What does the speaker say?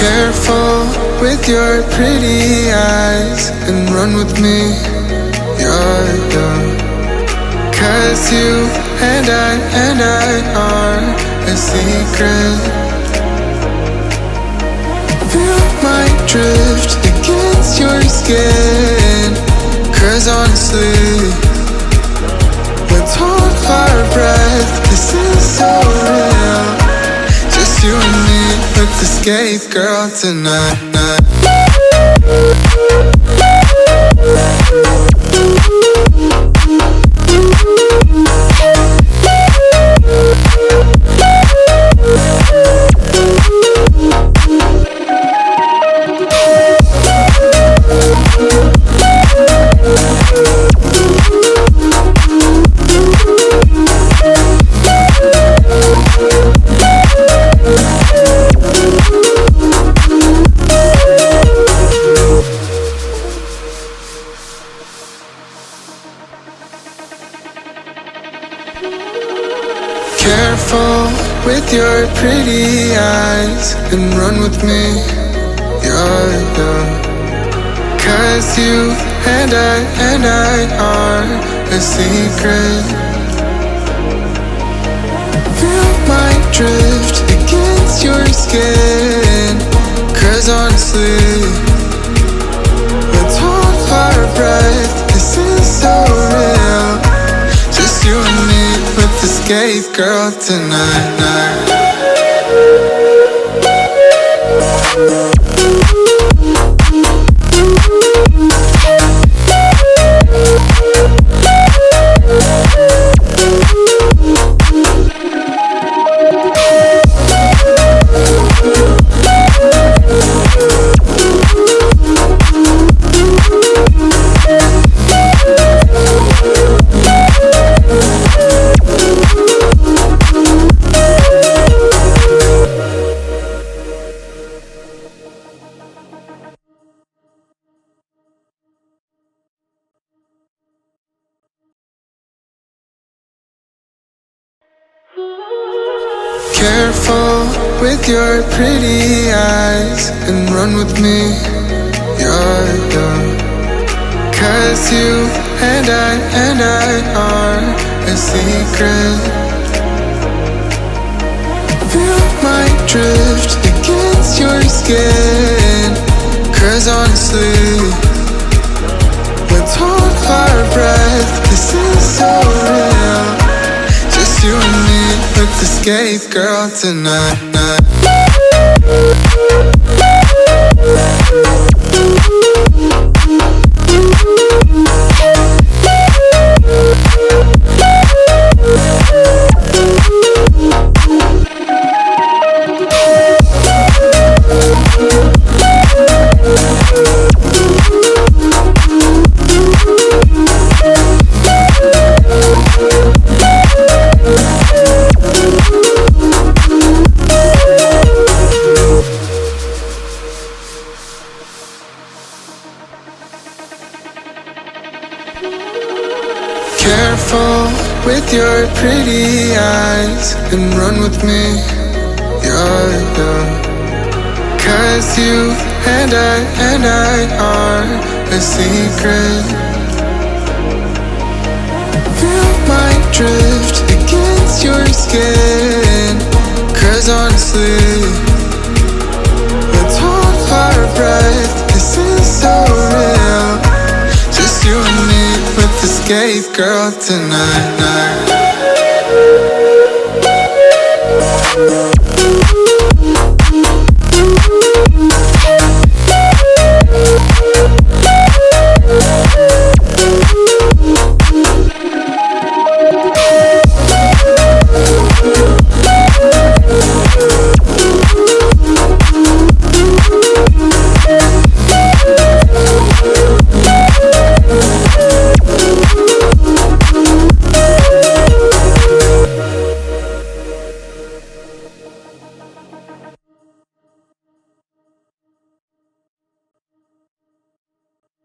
Careful with your pretty eyes and run with me, yeah. Cause you and I are a secret. Feel my drift against your skin. Cause honestly, let's hold our breath. This is so real. Just you and me, let's escape, girl, tonight. Careful with your pretty eyes and run with me, yeah. Cause you and I are a secret. Feel my drift against your skin. Cause honestly, let's hold our breath. This is so real. Just you and me, let's escape, girl, tonight. Careful with your pretty eyes and run with me, yeah. Cause you and I are a secret. Feel my drift against your skin. Cause honestly, let's hold our breath. This is so real. Just you and me, let's escape, girl, tonight. Careful with your pretty eyes and run with me, yeah. Cause you and I are a secret. Feel my drift against your skin. Cause honestly, let's hold our breath. This is so real. Just you and me, let's escape, girl, tonight.